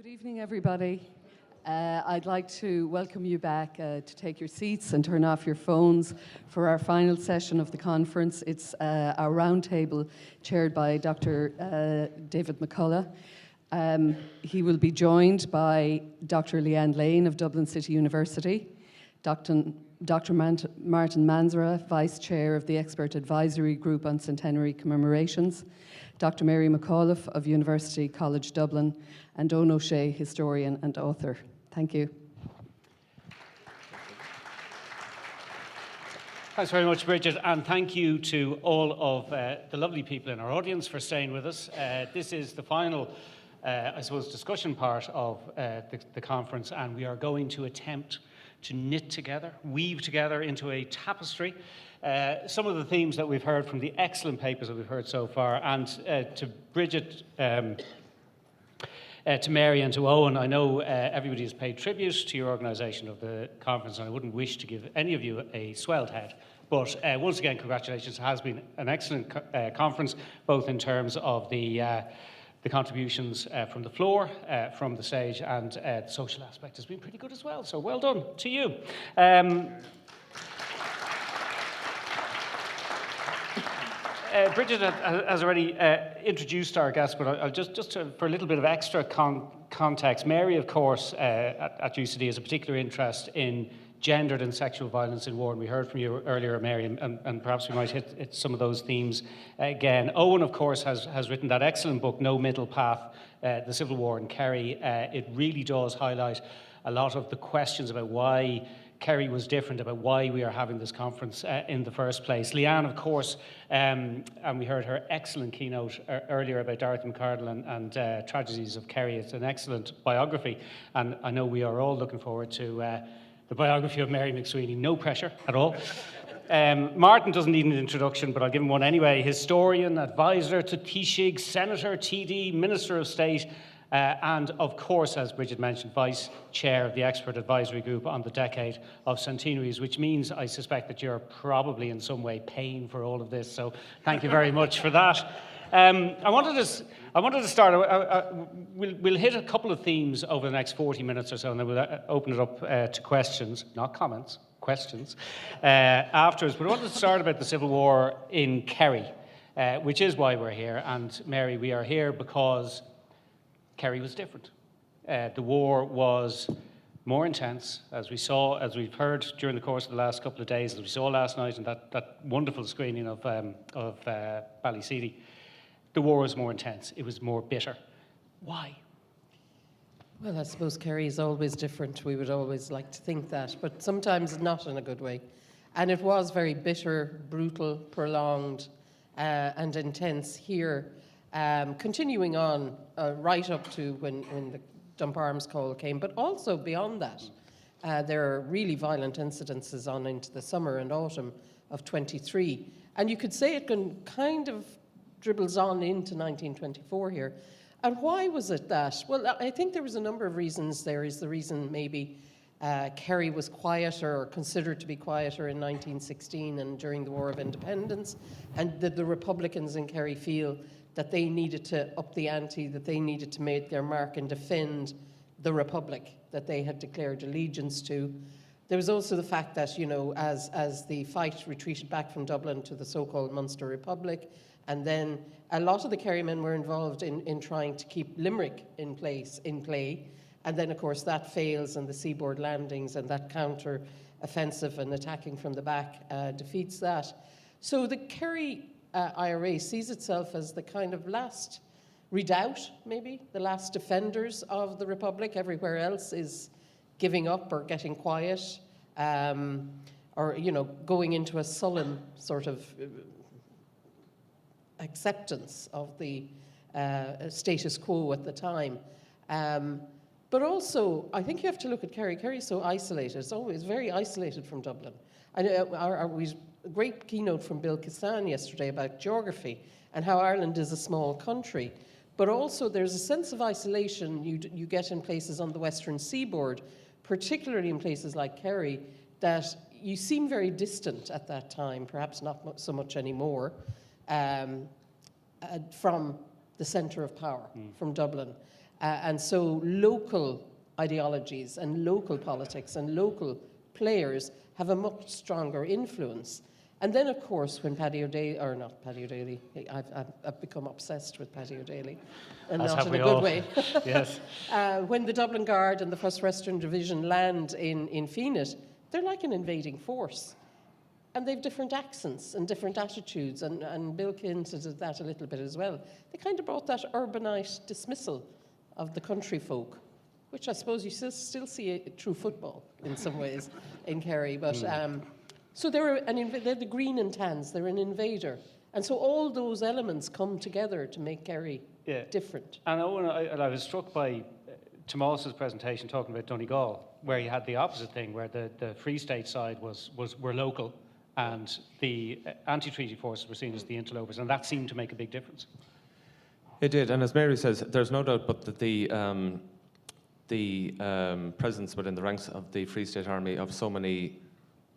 Good evening, everybody. I'd like to welcome you back to take your seats and turn off your phones for our final session of the conference. It's our roundtable chaired by Dr. David McCullagh. He will be joined by Dr. Leeann Lane of Dublin City University, Dr. Martin Mansergh, Vice Chair of the Expert Advisory Group on Centenary Commemorations, Dr. Mary McAuliffe of University College Dublin, and Owen O'Shea, historian and author. Thank you. Thanks very much, Bridget, and thank you to all of the lovely people in our audience for staying with us. This is the final, I suppose, discussion part of the conference, and we are going to attempt to knit together, weave together into a tapestry some of the themes that we've heard from the excellent papers that we've heard so far. And to Bridget, to Mary and to Owen, I know everybody has paid tribute to your organisation of the conference, and I wouldn't wish to give any of you a swelled head. But once again, congratulations. It has been an excellent conference, both in terms of the contributions from the floor, from the stage, and the social aspect has been pretty good as well. So well done to you. Bridget has already introduced our guests, but I'll for a little bit of extra context, Mary, of course, at UCD has a particular interest in gendered and sexual violence in war, and we heard from you earlier, Mary, and perhaps we might hit some of those themes again. Owen, of course, has written that excellent book, No Middle Path, The Civil War in Kerry. It really does highlight a lot of the questions about why Kerry was different, about why we are having this conference in the first place. Leeann, of course, and we heard her excellent keynote earlier about Dorothy McCardle and Tragedies of Kerry. It's an excellent biography, and I know we are all looking forward to the biography of Mary McSweeney. No pressure at all. Martin doesn't need an introduction, but I'll give him one anyway. Historian, advisor to Taoiseach, senator, TD, Minister of State, and of course, as Bridget mentioned, Vice Chair of the Expert Advisory Group on the Decade of Centenaries, which means I suspect that you're probably in some way paying for all of this, so thank you very much for that. I wanted to start, we'll hit a couple of themes over the next 40 minutes or so, and then we'll open it up to questions, not comments, questions, afterwards. But I wanted to start about the Civil War in Kerry, which is why we're here. And Mary, we are here because Kerry was different. The war was more intense, as we've heard during the course of the last couple of days, as we saw last night in that wonderful screening of Ballyseedy. The war was more intense. It was more bitter. Why? Well, I suppose Kerry is always different. We would always like to think that, but sometimes not in a good way. And it was very bitter, brutal, prolonged, and intense here, continuing on right up to when the Dump Arms call came, but also beyond that. There are really violent incidences on into the summer and autumn of 23. And you could say it can kind of dribbles on into 1924 here. And why was it that? Well, I think there was a number of reasons. There is the reason maybe Kerry was quieter or considered to be quieter in 1916 and during the War of Independence, and that the Republicans in Kerry feel that they needed to up the ante, that they needed to make their mark and defend the Republic that they had declared allegiance to. There was also the fact that, you know, as the fight retreated back from Dublin to the so-called Munster Republic, and then a lot of the Kerrymen were involved in trying to keep Limerick in play. And then, of course, that fails, and the seaboard landings and that counter-offensive and attacking from the back defeats that. So the Kerry IRA sees itself as the kind of last redoubt, maybe, the last defenders of the Republic. Everywhere else is giving up or getting quiet, or, you know, going into a sullen sort of acceptance of the status quo at the time. But also, I think you have to look at Kerry. Kerry's so isolated. It's always very isolated from Dublin. We had a great keynote from Bill Castan yesterday about geography and how Ireland is a small country. But also there's a sense of isolation you get in places on the western seaboard, particularly in places like Kerry, that you seem very distant at that time, perhaps not so much anymore, from the centre of power, from Dublin. And so local ideologies and local politics and local players have a much stronger influence. And then, of course, when Paddy O'Daly, or not Paddy O'Daly, I've become obsessed with Paddy O'Daly, and As not have in we a good all. way. Yes. When the Dublin Guard and the 1st Western Division land in Feenit, they're like an invading force. And they've different accents and different attitudes, and Bill hinted at that a little bit as well. They kind of brought that urbanite dismissal of the country folk, which I suppose you still see through football in some ways in Kerry. But so they're the green and tans. They're an invader, and so all those elements come together to make Kerry different. And Owen, I was struck by Tomás's presentation talking about Donegal, where you had the opposite thing, where the Free State side were local, and the anti-treaty forces were seen as the interlopers, and that seemed to make a big difference. It did, and as Mary says, there's no doubt but that the presence within the ranks of the Free State Army of so many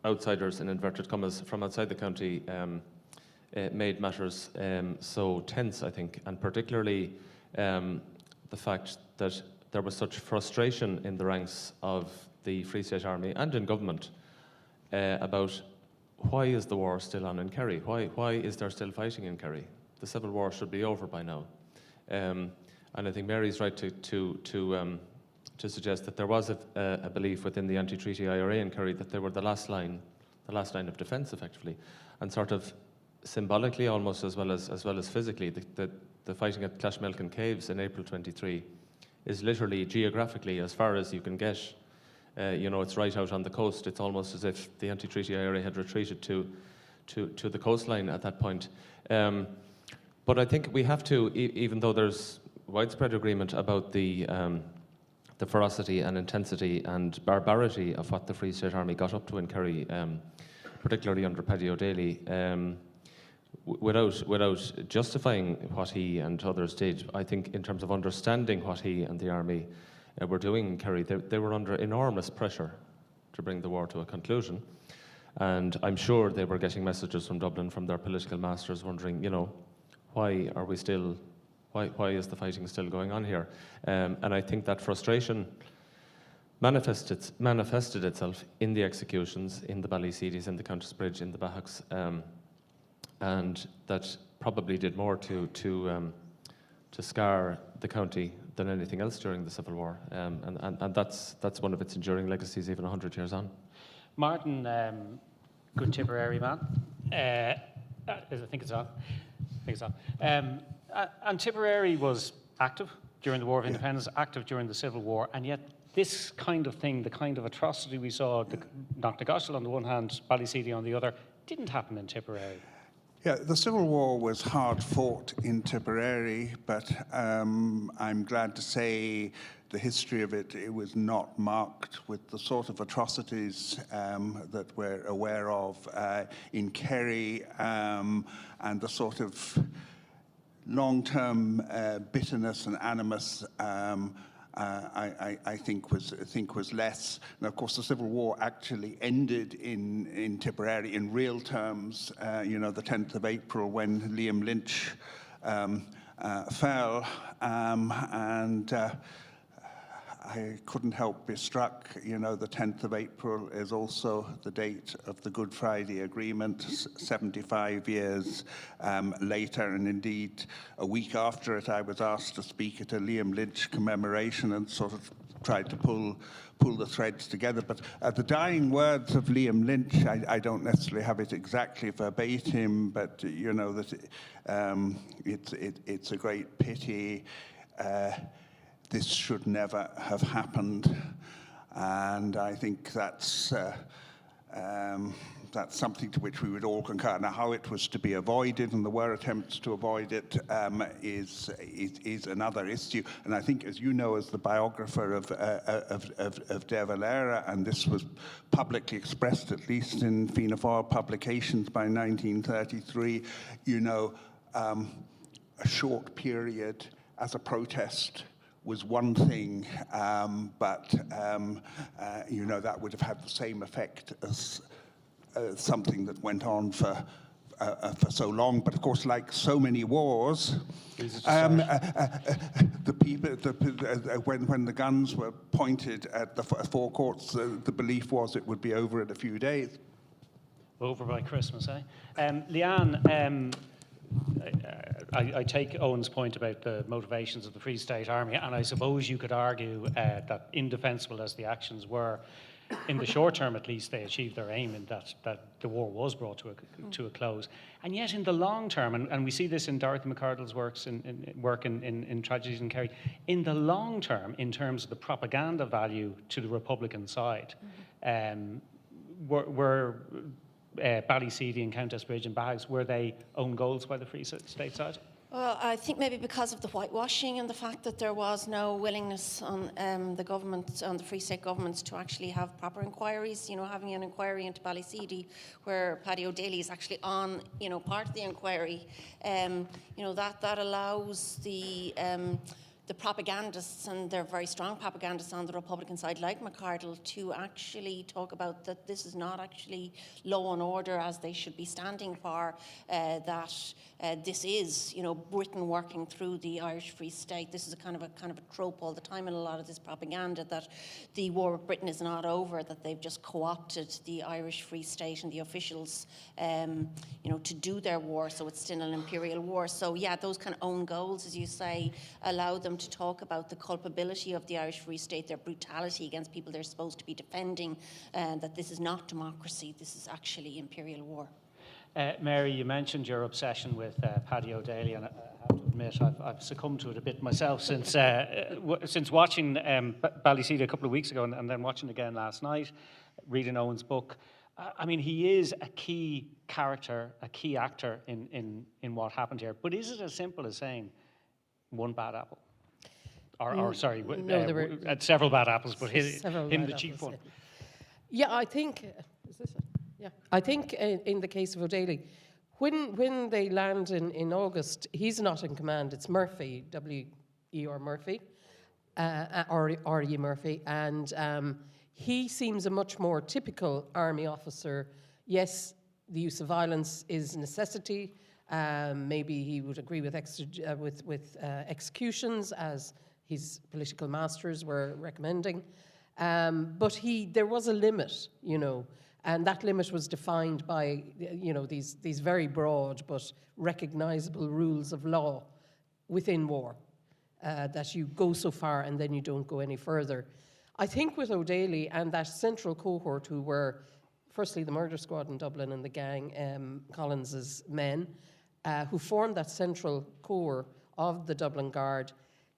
outsiders, in inverted commas, from outside the county made matters so tense, I think, and particularly the fact that there was such frustration in the ranks of the Free State Army and in government about why is the war still on in Kerry? Why is there still fighting in Kerry? The civil war should be over by now. And I think Mary's right to suggest that there was a belief within the anti-treaty IRA in Kerry that they were the last line of defence, effectively, and sort of symbolically, almost as well as physically, the fighting at Clashmelkin Caves in April 23 is literally geographically as far as you can get. It's right out on the coast. It's almost as if the anti-treaty IRA had retreated to the coastline at that point. But I think we have to, even though there's widespread agreement about the ferocity and intensity and barbarity of what the Free State Army got up to in Kerry, particularly under Paddy O'Daly, without justifying what he and others did, I think in terms of understanding what he and the army were doing in Kerry, they were under enormous pressure to bring the war to a conclusion. And I'm sure they were getting messages from Dublin, from their political masters, wondering, why are we still, why is the fighting still going on here? And I think that frustration manifested itself in the executions, in the Ballyseedies, in the Countess Bridge, in the Bahacks, and that probably did more to scar the county than anything else during the Civil War, and that's one of its enduring legacies, even 100 years on. Martin, good Tipperary man. I think it's on. And Tipperary was active during the War of Independence, active during the Civil War, and yet this kind of thing, the kind of atrocity we saw, Knocknagoshel on the one hand, Ballyseedy on the other, didn't happen in Tipperary. Yeah, the Civil War was hard fought in Tipperary, but I'm glad to say the history of it was not marked with the sort of atrocities that we're aware of in Kerry, and the sort of long-term bitterness and animus I think was less. And of course, the Civil War actually ended in Tipperary in real terms. The 10th of April when Leeann Lynch fell, and I couldn't help be struck. The 10th of April is also the date of the Good Friday Agreement, 75 years later, and indeed a week after it, I was asked to speak at a Leeann Lynch commemoration and sort of tried to pull the threads together. But the dying words of Leeann Lynch, I don't necessarily have it exactly verbatim, but that it's a great pity. This should never have happened, and I think that's something to which we would all concur. Now, how it was to be avoided, and there were attempts to avoid it, is another issue. And I think, as you know, as the biographer of De Valera, and this was publicly expressed, at least in Fianna Fáil publications by 1933, a short period as a protest was one thing, but that would have had the same effect as something that went on for for so long. But of course, like so many wars, the people, when the guns were pointed at the forecourts, the belief was it would be over in a few days. Over by Christmas, eh? Leeann, I take Owen's point about the motivations of the Free State Army, and I suppose you could argue that indefensible as the actions were, in the short term at least, they achieved their aim in that the war was brought to a close. And yet in the long term, and we see this in Dorothy McCardle's work in Tragedies in Kerry, in the long term, in terms of the propaganda value to the Republican side, were Ballyseedy and Countess Bridge and Bags, were they own goals by the Free State side? Well, I think maybe because of the whitewashing and the fact that there was no willingness on the government, on the Free State governments, to actually have proper inquiries. You know, having an inquiry into Ballyseedy, where Paddy O'Daly is actually on, you know, part of the inquiry. You know, that allows the propagandists, and they're very strong propagandists on the Republican side, like McCardle, to actually talk about that this is not actually law and order as they should be standing for, that this is, you know, Britain working through the Irish Free State. This is a kind of a trope all the time in a lot of this propaganda, that the war with Britain is not over, that they've just co-opted the Irish Free State and the officials, you know, to do their war, so it's still an imperial war. So yeah, those kind of own goals, as you say, allow them to talk about the culpability of the Irish Free State, their brutality against people they're supposed to be defending, that this is not democracy, this is actually imperial war. Mary, you mentioned your obsession with Paddy O'Daly, and I have to admit I've succumbed to it a bit myself since watching Ballyseedy a couple of weeks ago, and then watching again last night, reading Owen's book. I mean, he is a key character, a key actor in what happened here. But is it as simple as saying one bad apple? Or sorry, no, there were several bad apples, but him the chief one. Yeah, I think, is this it? Yeah, I think in the case of O'Daly, when they land in August, he's not in command. It's Murphy, W.E.R. Murphy, R.E. Murphy, and he seems a much more typical army officer. Yes, the use of violence is a necessity. Maybe he would agree with executions, as his political masters were recommending. But there was a limit, you know, and that limit was defined by, you know, these very broad but recognizable rules of law within war, that you go so far and then you don't go any further. I think with O'Daly and that central cohort, who were firstly the murder squad in Dublin and the gang, Collins's men, who formed that central core of the Dublin Guard,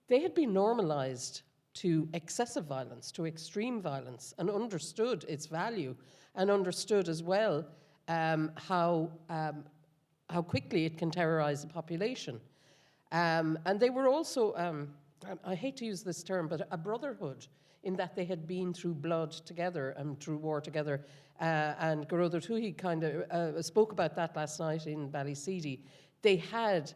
they had been normalised to excessive violence, to extreme violence, and understood its value, and understood as well how quickly it can terrorise the population. And they were also, I hate to use this term, but a brotherhood, in that they had been through blood together and through war together. And Garodha Tuhi kind of spoke about that last night in Ballyseedy. They had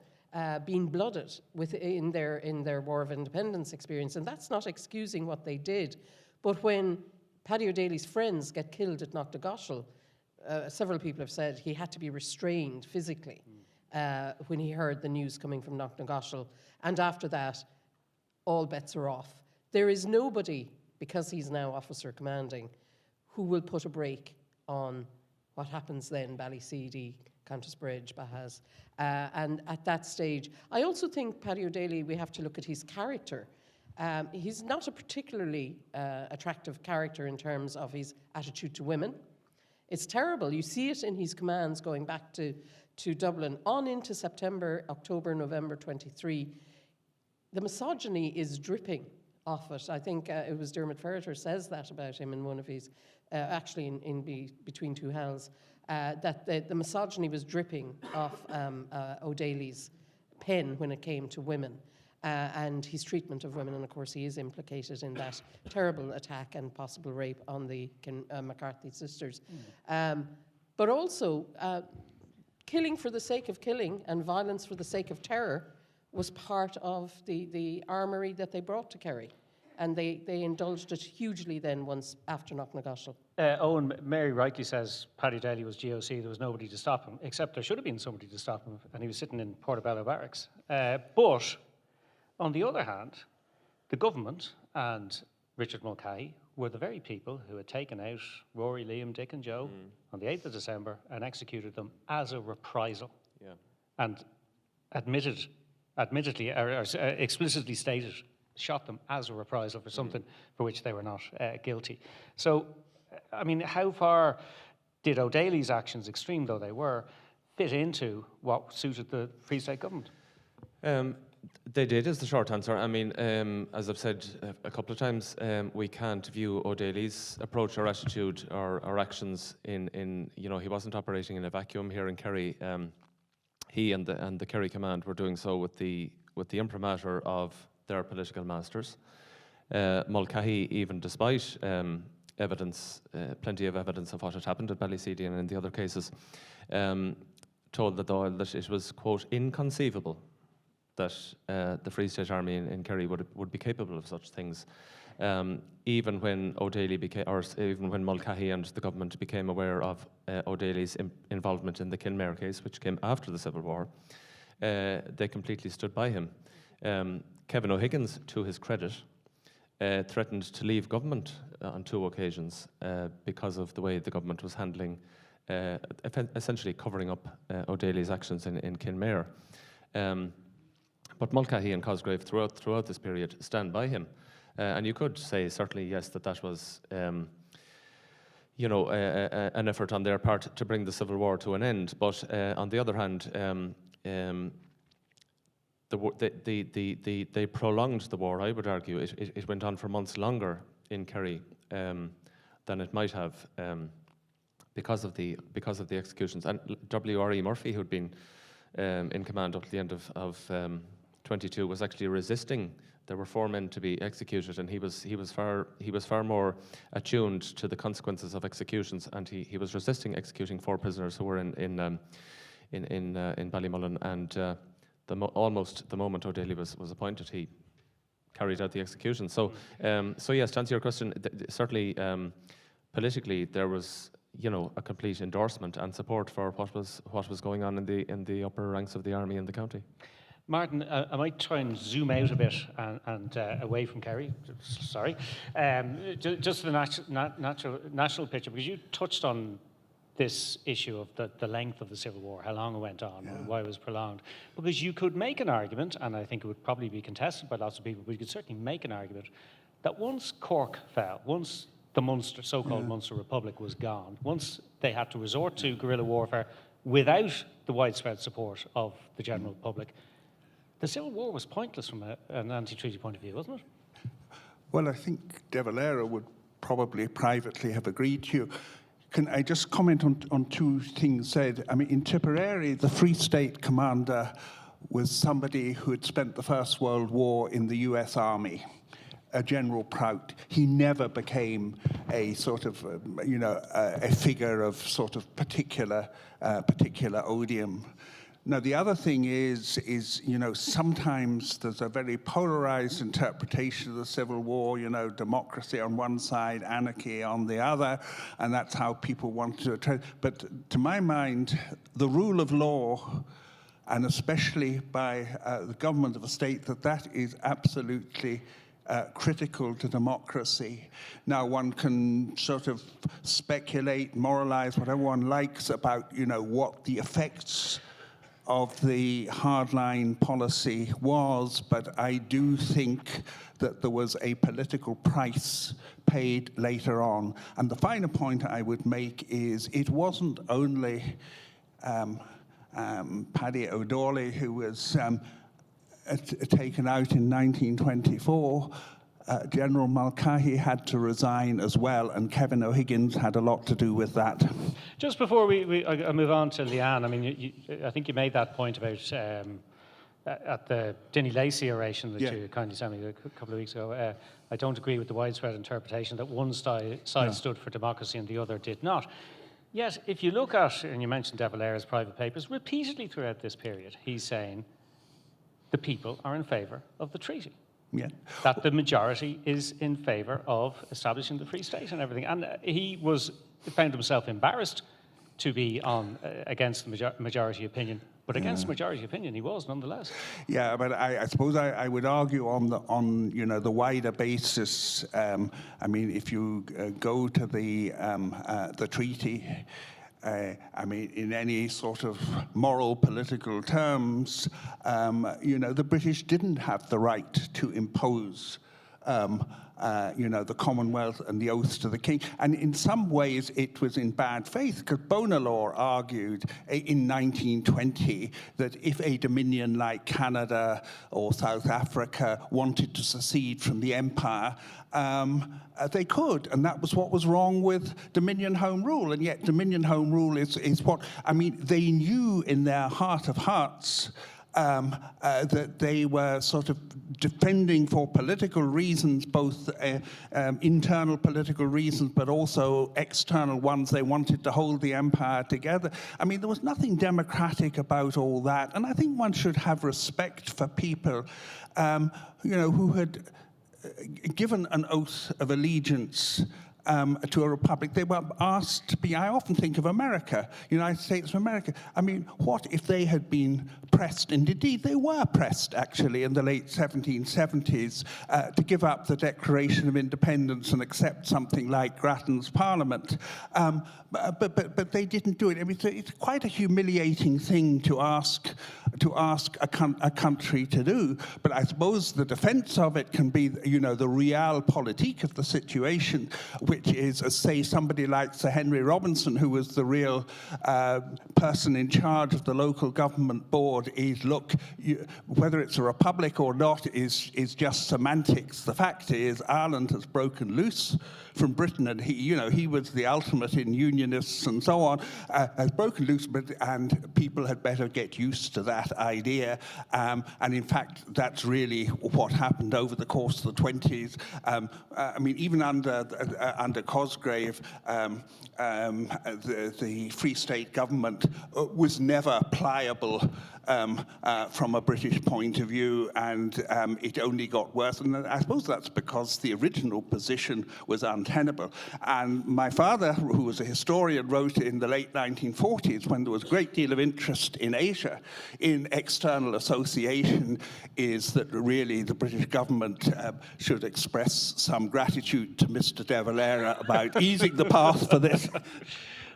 been blooded in their War of Independence experience, and that's not excusing what they did. But when Paddy O'Daly's friends get killed at Knocknagoshel, several people have said he had to be restrained physically when he heard the news coming from Knocknagoshel, and after that, all bets are off. There is nobody, because he's now officer commanding, who will put a brake on what happens then, Ballyseedy, Countess Bridge, Bahas. And at that stage, I also think Paddy O'Daly, we have to look at his character. He's not a particularly attractive character in terms of his attitude to women. It's terrible. You see it in his commands going back to Dublin on into September, October, November 23. The misogyny is dripping off it. I think it was Dermot Ferreter says that about him in one of his, actually in Between Two Hells, that the misogyny was dripping off O'Daly's pen when it came to women and his treatment of women. And of course, he is implicated in that terrible attack and possible rape on the McCarthy sisters. But also, killing for the sake of killing and violence for the sake of terror was part of the armoury that they brought to Kerry. And they indulged it hugely then once after Knocknagoshel. Owen, Mary rightly says Paddy Daly was GOC, there was nobody to stop him, except there should have been somebody to stop him, and he was sitting in Portobello Barracks. But, on the other hand, the government and Richard Mulcahy were the very people who had taken out Rory, Liam, Dick and Joe on the 8th of December and executed them as a reprisal. Yeah. And admittedly, or explicitly stated, shot them as a reprisal for something for which they were not guilty. So, I mean, how far did O'Daly's actions, extreme though they were, fit into what suited the Free State government? They did, is the short answer. I mean, as I've said a couple of times, we can't view O'Daly's approach or attitude or actions in he wasn't operating in a vacuum here in Kerry. He and the Kerry command were doing so with the imprimatur of their political masters. Mulcahy, even despite evidence, plenty of evidence of what had happened at Ballyseedy and in the other cases, told the Dáil that it was, quote, inconceivable that the Free State Army in Kerry would be capable of such things. Even when O'Daly became, or even when Mulcahy and the government became aware of O'Daly's involvement in the Kinmare case, which came after the Civil War, they completely stood by him. Kevin O'Higgins, to his credit, threatened to leave government on 2 occasions because of the way the government was handling, essentially covering up O'Daly's actions in Kinmare. But Mulcahy and Cosgrave throughout this period stand by him. And you could say, certainly, yes, that was, an effort on their part to bring the Civil War to an end. But on the other hand, they prolonged the war, I would argue. It went on for months longer in Kerry than it might have because of the executions. And W.R.E. Murphy, who'd been in command up to the end of 22, was actually resisting. There were 4 men to be executed, and he was far more attuned to the consequences of executions, and he was resisting executing 4 prisoners who were in Ballymullen. And almost the moment O'Daly was appointed, he carried out the execution. So yes, to answer your question, certainly politically there was a complete endorsement and support for what was going on in the upper ranks of the army in the county. Martin, I might try and zoom out a bit and away from Kerry. Sorry, just the national picture, because you touched on this issue of the length of the Civil War, how long it went on, why it was prolonged. Because you could make an argument, and I think it would probably be contested by lots of people, but you could certainly make an argument that once Cork fell, once the Munster, so-called Munster Republic was gone, once they had to resort to guerrilla warfare without the widespread support of the general public, the Civil War was pointless from an anti-treaty point of view, wasn't it? Well, I think De Valera would probably privately have agreed to you. Can I just comment on 2 things said? I mean, in Tipperary, the Free State commander was somebody who had spent the First World War in the US Army, a General Prout. He never became a sort of, a figure of sort of particular odium. Now, the other thing is sometimes there's a very polarized interpretation of the Civil War, democracy on one side, anarchy on the other, and that's how people want to address. But to my mind, the rule of law, and especially by the government of a state, that is absolutely critical to democracy. Now, one can sort of speculate, moralize, whatever one likes about, what the effects of the hardline policy was, but I do think that there was a political price paid later on. And the final point I would make is it wasn't only Paddy O'Daly who was taken out in 1924. General Mulcahy had to resign as well, and Kevin O'Higgins had a lot to do with that. Just before I move on to Leeann, I mean, I think you made that point about at the Dinny Lacey oration that you kindly sent me a couple of weeks ago. I don't agree with the widespread interpretation that one side stood for democracy and the other did not. Yet, if you look at, and you mentioned De Valera's private papers, repeatedly throughout this period, he's saying the people are in favour of the treaty. Yeah. that the majority is in favour of establishing the Free State and everything. And he found himself embarrassed to be on against the majority opinion. But against majority opinion, he was nonetheless. Yeah, but I suppose I would argue on the wider basis. I mean, if you go to the treaty, I mean, in any sort of moral political terms, the British didn't have the right to impose the Commonwealth and the oaths to the King. And in some ways, it was in bad faith, because Bonelaw argued in 1920 that if a dominion like Canada or South Africa wanted to secede from the empire, they could, and that was what was wrong with Dominion Home Rule. And yet Dominion Home Rule is what, I mean, they knew in their heart of hearts that they were sort of defending for political reasons, both internal political reasons, but also external ones. They wanted to hold the empire together. I mean, there was nothing democratic about all that. And I think one should have respect for people, who had given an oath of allegiance to a republic. They were asked to be, I often think of America, United States of America. I mean, what if they had been pressed, and indeed they were pressed actually in the late 1770s to give up the Declaration of Independence and accept something like Grattan's Parliament. But they didn't do it. I mean, it's quite a humiliating thing to ask a country to do. But I suppose the defense of it can be, the realpolitik of the situation, which is, say, somebody like Sir Henry Robinson, who was the real person in charge of the local government board, is, look, whether it's a republic or not is just semantics. The fact is, Ireland has broken loose from Britain, and he was the ultimate in unionists and so on, has broken loose, and people had better get used to that idea. And in fact, that's really what happened over the course of the 20s. I mean, even under Cosgrave, the Free State government was never pliable from a British point of view, and it only got worse. And I suppose that's because the original position was untenable. And my father, who was a historian, wrote in the late 1940s, when there was a great deal of interest in Asia, in external association, is that really the British government should express some gratitude to Mr. De Valera about easing the path for this.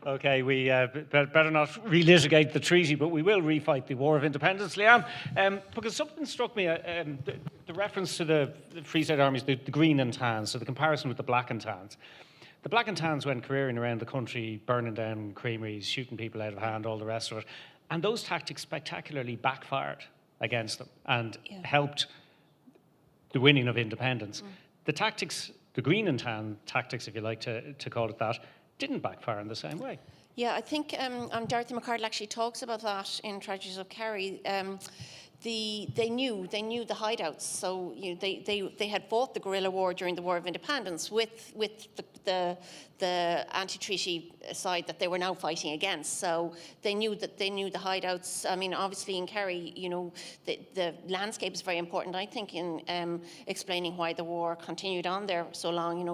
Okay, we better not relitigate the treaty, but we will refight the War of Independence, Leeann. Because something struck me, the reference to the Free State armies, the green and tans, so the comparison with the black and tans. The black and tans went careering around the country, burning down creameries, shooting people out of hand, all the rest of it. And those tactics spectacularly backfired against them and helped the winning of independence. The tactics, the green and tan tactics, if you like to call it that, didn't backfire in the same way. Yeah, I think David McCullagh actually talks about that in Tragedies of Kerry. They knew the hideouts, so they had fought the guerrilla war during the War of Independence with the anti-treaty side that they were now fighting against. So they knew the hideouts. I mean, obviously in Kerry, the landscape is very important, I think, in explaining why the war continued on there so long.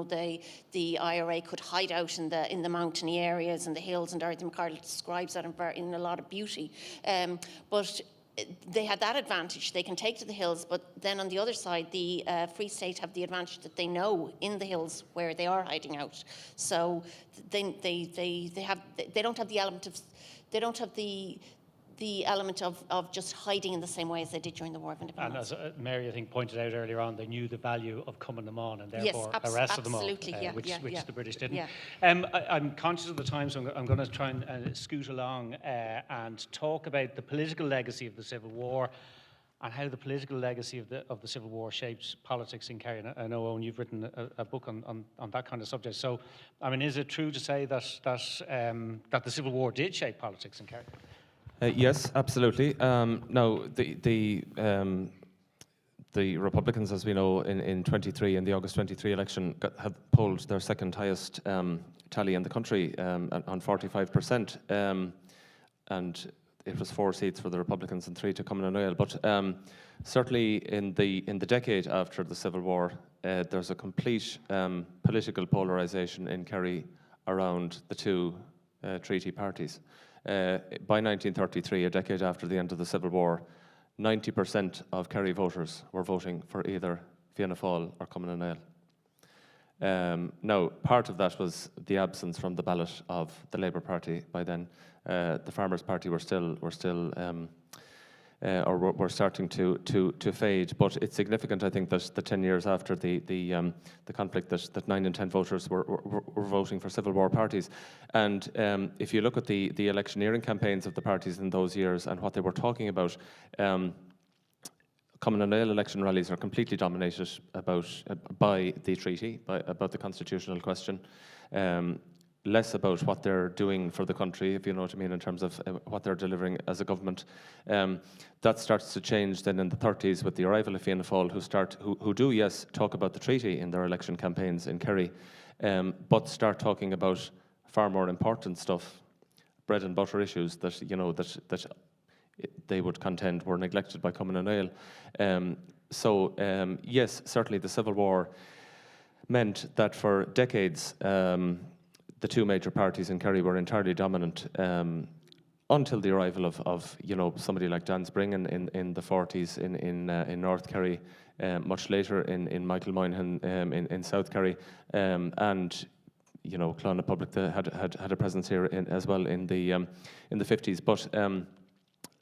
The IRA could hide out in the mountainy areas and the hills, and David McCullagh describes that in a lot of beauty. But they had that advantage. They can take to the hills, but then on the other side, the Free State have the advantage that they know in the hills where they are hiding out. So they don't have the element of just hiding in the same way as they did during the War of Independence. And as Mary, I think, pointed out earlier on, they knew the value of coming them on, and therefore the rest of them all, which the British didn't. Yeah. I'm conscious of the time, so I'm going to try and scoot along and talk about the political legacy of the Civil War and how the political legacy of the Civil War shaped politics in Kerry. And I know, Owen, you've written a book on that kind of subject. So, I mean, is it true to say that the Civil War did shape politics in Kerry? Yes, absolutely. Now, the Republicans, as we know, in 23, in the August 23 election, had polled their second highest tally in the country on 45%. And it was 4 seats for the Republicans and 3 to Cumann and O'Shea. But certainly in the decade after the Civil War, there's a complete political polarisation in Kerry around the 2 treaty parties. By 1933, a decade after the end of the Civil War, 90% of Kerry voters were voting for either Fianna Fáil or Cumann and O'Shea. Now, part of that was the absence from the ballot of the Labour Party by then. The Farmers' Party were starting to fade. But it's significant, I think, that the 10 years after the conflict, that 9 in 10 voters were voting for Civil War parties. And if you look at the electioneering campaigns of the parties in those years and what they were talking about, Cumann and O'Shea election rallies are completely dominated by the treaty, about the constitutional question. Less about what they're doing for the country, if you know what I mean, in terms of what they're delivering as a government. That starts to change then in the 30s with the arrival of Fianna Fáil, who do, yes, talk about the treaty in their election campaigns in Kerry, but start talking about far more important stuff, bread and butter issues that, you know, that they would contend were neglected by Cumann and O'Shea. So, yes, certainly the Civil War meant that for decades, the 2 major parties in Kerry were entirely dominant until the arrival of you know, somebody like Dan Springen in the 40s in North Kerry, much later in Michael Moynihan in South Kerry, and you know, Clonard Public had a presence here as well in the 50s. But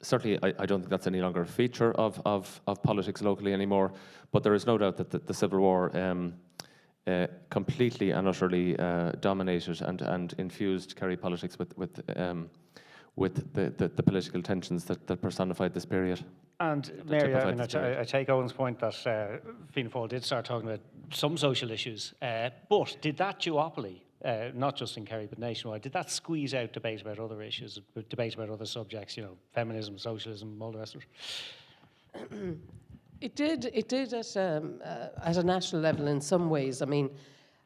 certainly, I don't think that's any longer a feature of politics locally anymore. But there is no doubt that the Civil War completely and utterly dominated and infused Kerry politics with the political tensions that personified this period. And Mary, I mean, I take Owen's point that Fianna Fáil did start talking about some social issues, but did that duopoly, not just in Kerry but nationwide, did that squeeze out debate about other issues, debate about other subjects, you know, feminism, socialism, all the rest of it? It did at a national level in some ways. I mean,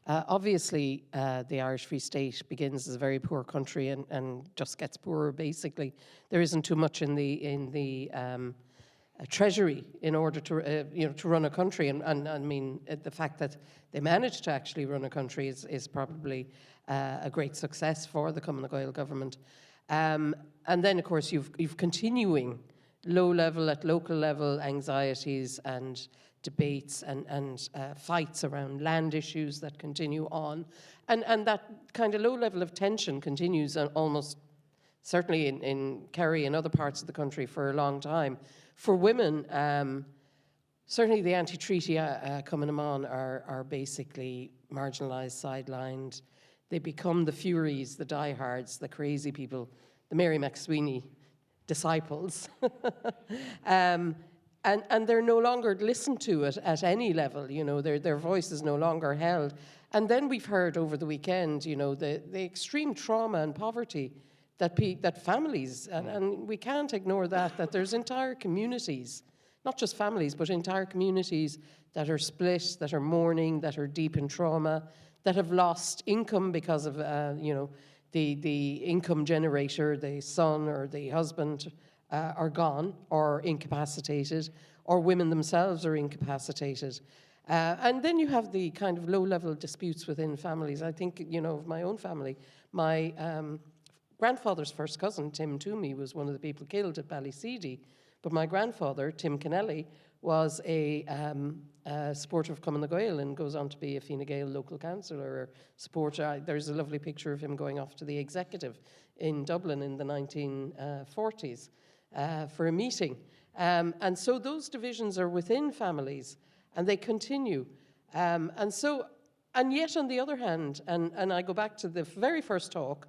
obviously, the Irish Free State begins as a very poor country and just gets poorer, basically. There isn't too much in the treasury in order to, you know, to run a country. And I mean, the fact that they managed to actually run a country is probably a great success for the Cumann and O'Shea government. And then, of course, you've continuing low level, at local level, anxieties and debates and fights around land issues that continue on. And that kind of low level of tension continues almost certainly in Kerry and other parts of the country for a long time. For women, certainly the anti-treaty Cumann Amon are basically marginalised, sidelined. They become the Furies, the diehards, the crazy people, the Mary McSweeney disciples. And they're no longer listened to at any level, you know, their voice is no longer held. And then we've heard over the weekend, you know, the extreme trauma and poverty that families, and we can't ignore that there's entire communities, not just families, but entire communities that are split, that are mourning, that are deep in trauma, that have lost income because of, you know, the income generator, the son or the husband are gone or incapacitated, or women themselves are incapacitated. And then you have the kind of low-level disputes within families. I think, you know, of my own family, my grandfather's first cousin, Tim Toomey, was one of the people killed at Ballyseedy. But my grandfather, Tim Kennelly, was a supporter of Cumann and O'Shea and goes on to be a Fine Gael local councillor or supporter. There's a lovely picture of him going off to the executive in Dublin in the 1940s for a meeting. And so those divisions are within families and they continue. And yet on the other hand, and I go back to the very first talk,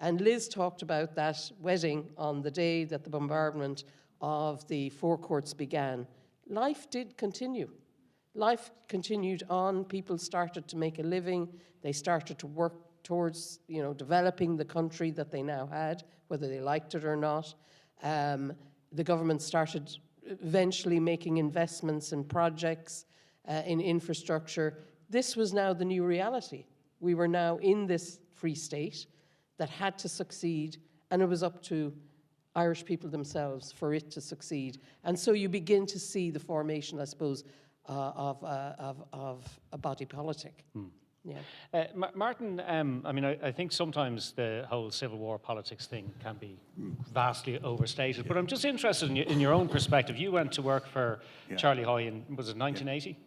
and Liz talked about that wedding on the day that the bombardment of the forecourts began. Life did continue. Life continued on. People started to make a living. They started to work towards, you know, developing the country that they now had, whether they liked it or not. The government started eventually making investments in projects, in infrastructure. This was now the new reality. We were now in this free state that had to succeed, and it was up to Irish people themselves for it to succeed. And so you begin to see the formation, I suppose, of a body politic. Yeah. Martin, I mean, I think sometimes the whole Civil War politics thing can be vastly overstated, but I'm just interested in your own perspective. You went to work for Charlie Hoy in, was it 1980?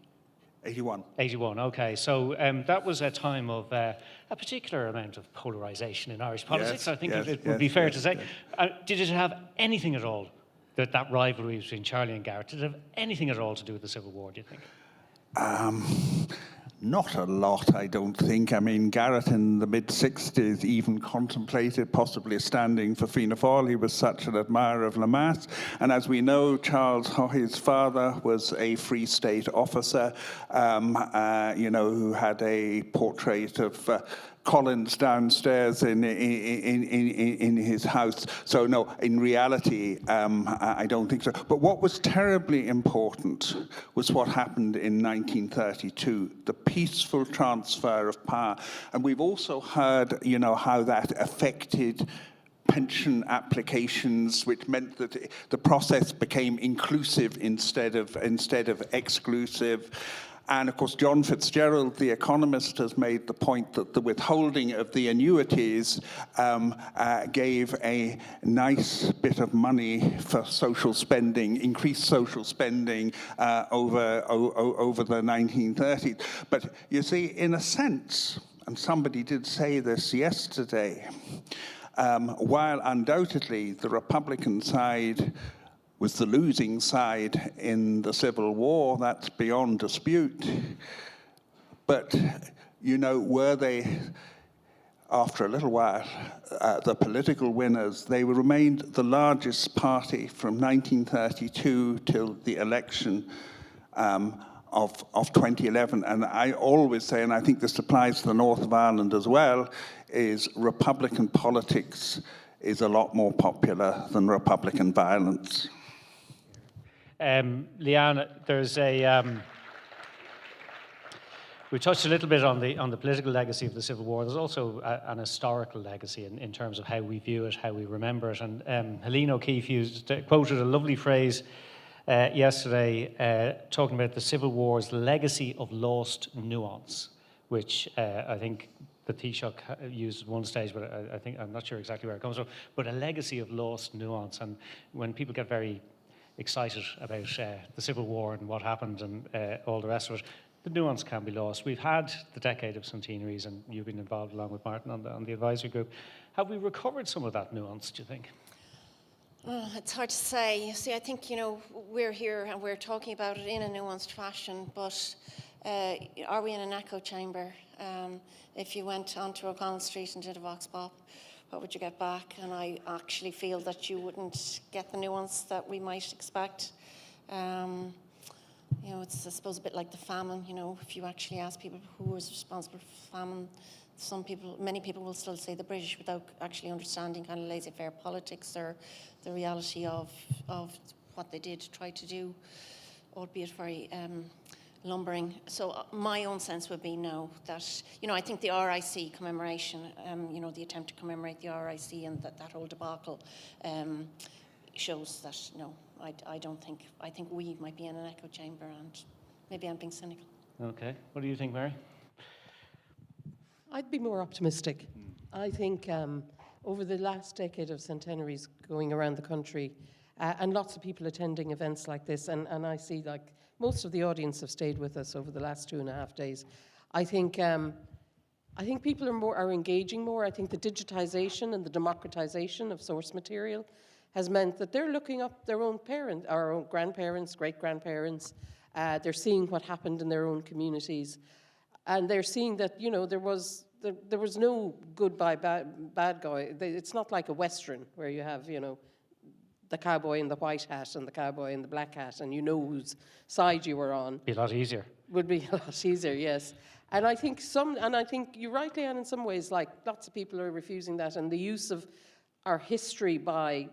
81. 81, okay. So that was a time of a particular amount of polarisation in Irish politics, I think it would be fair to say. Did it have anything at all, that rivalry between Charlie and Garrett, did it have anything at all to do with the Civil War, do you think? Not a lot, I don't think. I mean, Garrett in the mid-60s even contemplated possibly standing for Fianna Fáil. He was such an admirer of Lemass. And as we know, Charles Hoy's father was a Free State officer, who had a portrait of Collins downstairs in his house. So no, in reality, I don't think so. But what was terribly important was what happened in 1932, the peaceful transfer of power. And we've also heard, how that affected pension applications, which meant that the process became inclusive instead of exclusive. And of course, John Fitzgerald, the economist, has made the point that the withholding of the annuities gave a nice bit of money for social spending, increased social spending over the 1930s. But you see, in a sense, and somebody did say this yesterday, while undoubtedly the Republican side was the losing side in the Civil War, that's beyond dispute. But, were they, after a little while, the political winners? They remained the largest party from 1932 till the election of 2011. And I always say, and I think this applies to the north of Ireland as well, is Republican politics is a lot more popular than Republican violence. Leeann, there's we touched a little bit on the political legacy of the Civil War. There's also an historical legacy in terms of how we view it, how we remember it. And Helene O'Keefe quoted a lovely phrase yesterday talking about the Civil War's legacy of lost nuance, which I think the Taoiseach used at one stage, but I think, I'm not sure exactly where it comes from, but a legacy of lost nuance. And when people get very excited about the Civil War and what happened and all the rest of it, the nuance can be lost. We've had the decade of centenaries, and you've been involved along with Martin on the advisory group. Have we recovered some of that nuance, do you think? It's hard to say. You see, I think, we're here and we're talking about it in a nuanced fashion, but are we in an echo chamber? If you went onto O'Connell Street and did a vox pop, what would you get back? And I actually feel that you wouldn't get the nuance that we might expect. It's, I suppose, a bit like the famine. If you actually ask people who was responsible for famine, many people will still say the British without actually understanding kind of laissez-faire politics or the reality of what they did try to do, albeit very lumbering. So my own sense would be no, that, I think the RIC commemoration, the attempt to commemorate the RIC and that whole debacle shows that, no, I don't think, I think we might be in an echo chamber, and maybe I'm being cynical. Okay. What do you think, Mary? I'd be more optimistic. I think over the last decade of centenaries going around the country, and lots of people attending events like this, and I see like most of the audience have stayed with us over the last 2.5 days. I think people are engaging more. I think the digitization and the democratization of source material has meant that they're looking up their own parents, our own grandparents, great-grandparents. They're seeing what happened in their own communities, and they're seeing that there was no good guy, bad guy. It's not like a Western where you have the cowboy in the white hat and the cowboy in the black hat, and whose side you were on. Be a lot easier. Would be a lot easier, yes. And I think you're right, Leeann, in some ways, like lots of people are refusing that, and the use of our history by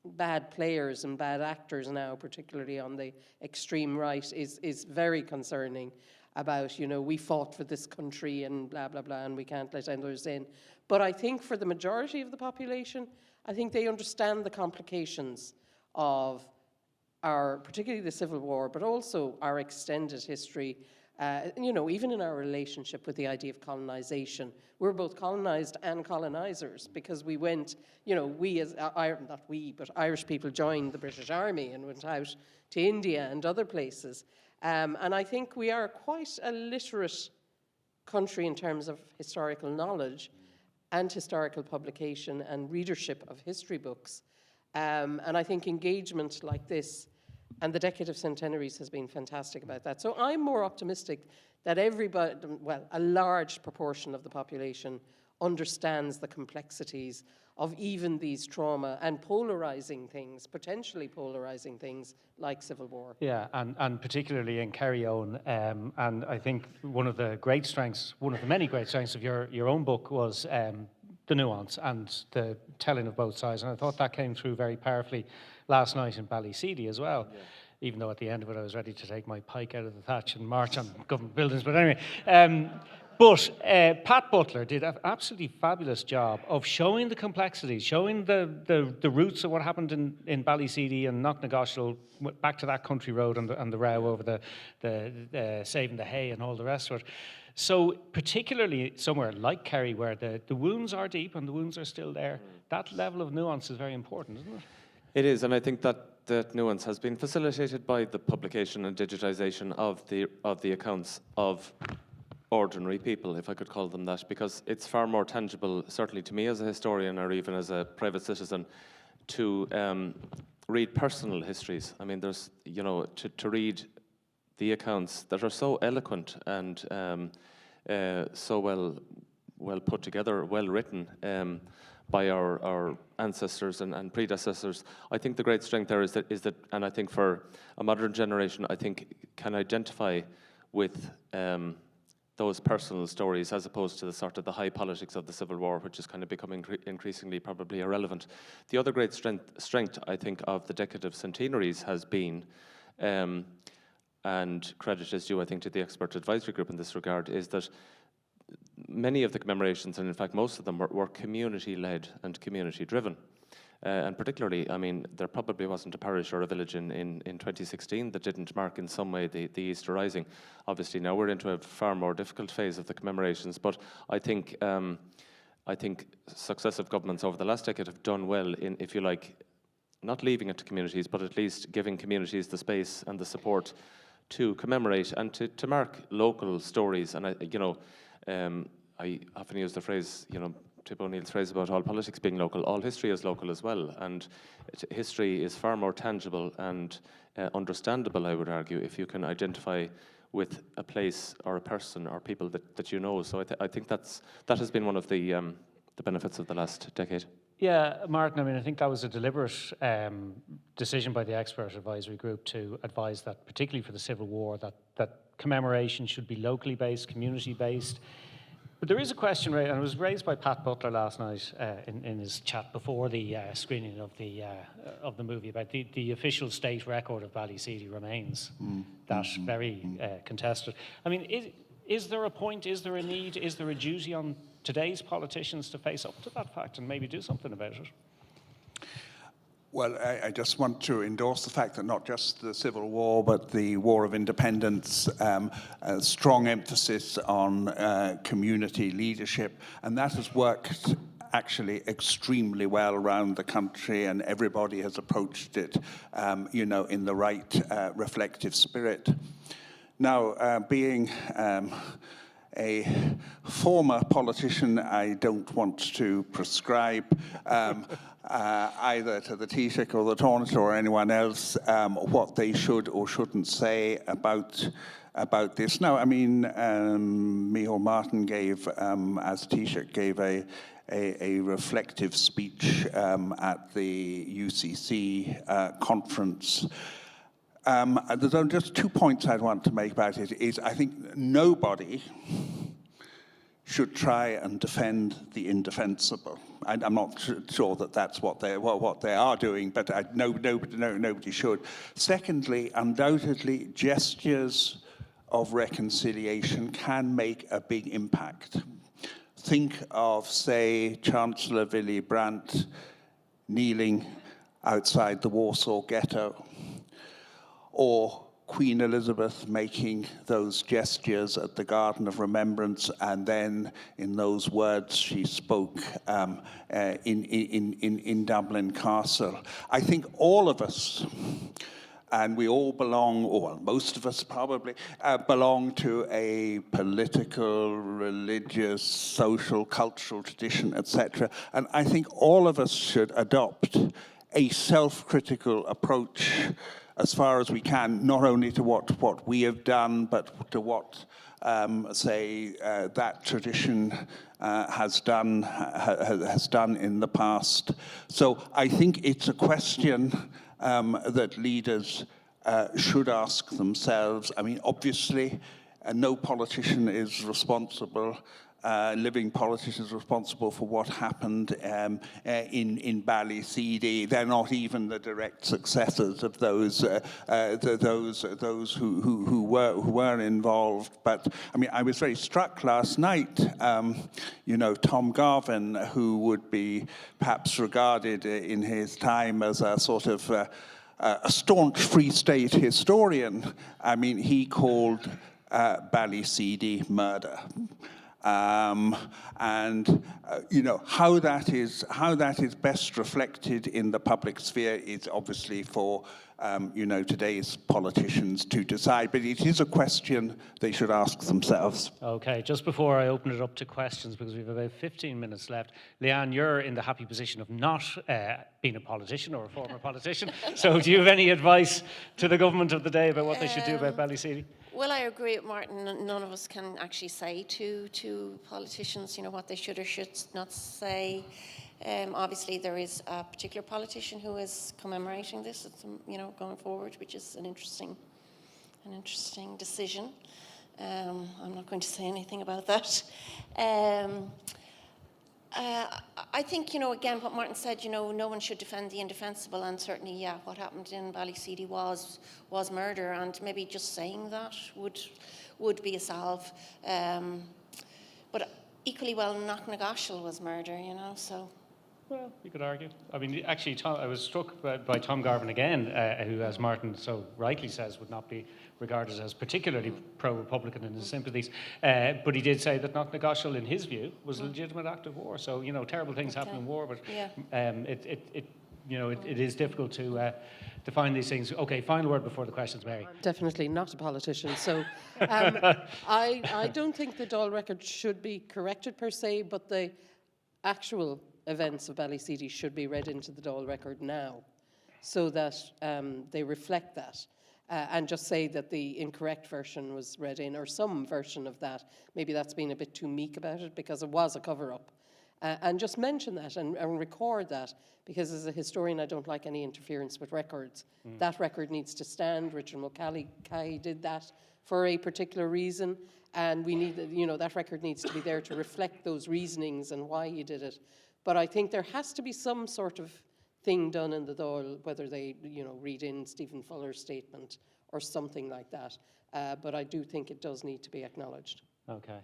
bad players and bad actors now, particularly on the extreme right, is very concerning about, we fought for this country and blah, blah, blah, and we can't let others in. But I think for the majority of the population, I think they understand the complications of particularly the Civil War, but also our extended history, even in our relationship with the idea of colonization. We're both colonized and colonizers because we went, but Irish people joined the British Army and went out to India and other places. And I think we are quite a literate country in terms of historical knowledge and historical publication and readership of history books. And I think engagement like this and the Decade of Centenaries has been fantastic about that. So I'm more optimistic that a large proportion of the population understands the complexities of even these trauma and potentially polarizing things like Civil War. Yeah, and particularly in Kerry, Owen, and I think one of the many great strengths of your own book was the nuance and the telling of both sides, and I thought that came through very powerfully last night in Ballyseedy as well. Yeah. Even though at the end of it I was ready to take my pike out of the thatch and march on government buildings. But anyway, Pat Butler did an absolutely fabulous job of showing the complexities, showing the roots of what happened in Ballyseedy and Knocknagoshel, back to that country road and the row over the saving the hay and all the rest of it. So particularly somewhere like Kerry, where the wounds are deep and the wounds are still there, that level of nuance is very important, isn't it? It is, and I think that nuance has been facilitated by the publication and digitization of the accounts of ordinary people, if I could call them that, because it's far more tangible, certainly to me as a historian or even as a private citizen, to read personal histories. I mean, there's, to read the accounts that are so eloquent and so well put together, well written, by our ancestors and predecessors. I think the great strength there is that, and I think for a modern generation, I think can identify with those personal stories as opposed to the high politics of the Civil War, which is kind of becoming increasingly probably irrelevant. The other great strength I think of the Decade of Centenaries has been, and credit is due I think to the expert advisory group in this regard, is that many of the commemorations, and in fact most of them, were community-led and community-driven. And particularly, I mean, there probably wasn't a parish or a village in 2016 that didn't mark in some way the Easter Rising. Obviously now we're into a far more difficult phase of the commemorations, but I think successive governments over the last decade have done well in, if you like, not leaving it to communities, but at least giving communities the space and the support to commemorate and to mark local stories. And I often use the phrase, Tip O'Neill's phrase about all politics being local. All history is local as well, and history is far more tangible and understandable, I would argue, if you can identify with a place or a person or people that you know. So I think that has been one of the benefits of the last decade. Yeah, Martin, I mean, I think that was a deliberate decision by the expert advisory group to advise that, particularly for the Civil War, that commemoration should be locally based, community based. But there is a question, and it was raised by Pat Butler last night in his chat before the screening of the movie, about the official state record of Ballyseedy remains that very contested. I mean, is there a point, is there a need, is there a duty on today's politicians to face up to that fact and maybe do something about it? Well, I just want to endorse the fact that not just the Civil War, but the War of Independence, a strong emphasis on community leadership, and that has worked actually extremely well around the country, and everybody has approached it, in the right reflective spirit. Now, being a former politician, I don't want to prescribe either to the Taoiseach or the Taoiseach or anyone else what they should or shouldn't say about this. No, I mean, Micheál Martin gave, as Taoiseach, gave a reflective speech at the UCC conference. There's just 2 points I'd want to make about it. Is I think nobody should try and defend the indefensible. I'm not sure that that's what they are doing, but nobody should. Secondly, undoubtedly, gestures of reconciliation can make a big impact. Think of, say, Chancellor Willy Brandt kneeling outside the Warsaw Ghetto, or Queen Elizabeth making those gestures at the Garden of Remembrance, and then in those words she spoke in Dublin Castle. I think all of us, and we all belong, or well, most of us probably, belong to a political, religious, social, cultural tradition, etc. And I think all of us should adopt a self-critical approach as far as we can, not only to what we have done, but to what, that tradition has done in the past. So I think it's a question that leaders should ask themselves. I mean, obviously, no politician is responsible. Living politician is responsible for what happened in Ballyseedy. They're not even the direct successors of those who were involved. But I mean, I was very struck last night. Tom Garvin, who would be perhaps regarded in his time as a sort of a staunch Free State historian. I mean, he called Ballyseedy murder. How that is best reflected in the public sphere is obviously for today's politicians to decide, but it is a question they should ask themselves. Okay, just before I open it up to questions, because we have about 15 minutes left, Leeann, you're in the happy position of not being a politician or a former politician. So do you have any advice to the government of the day about what they should do about Ballyseedy? Well, I agree with Martin. None of us can actually say to politicians, what they should or should not say. Obviously, there is a particular politician who is commemorating this, going forward, which is an interesting decision. I'm not going to say anything about that. I think, again, what Martin said, no one should defend the indefensible, and certainly, what happened in Ballyseedy was murder, and maybe just saying that would be a salve. But equally well, Knocknagoshel was murder, so. Well, you could argue. I mean, actually, I was struck by Tom Garvin again, who, as Martin so rightly says, would not be regarded as particularly pro-Republican in his sympathies. But he did say that Knocknagoshel, in his view, was a legitimate act of war. So, terrible things happen in war, but it is difficult to find these things. Okay, final word before the questions, Mary. I'm definitely not a politician, so I don't think the Dáil record should be corrected per se, but the actual events of Ballyseedy should be read into the Dáil record now, so that they reflect that, and just say that the incorrect version was read in, or some version of that. Maybe that's been a bit too meek about it, because it was a cover-up. And just mention that and record that, because as a historian, I don't like any interference with records. That record needs to stand. Richard McCullagh did that for a particular reason, and we need, that record needs to be there to reflect those reasonings and why he did it. But I think there has to be some sort of thing done in the Dáil, whether they, read in Stephen Fuller's statement or something like that. But I do think it does need to be acknowledged. Okay.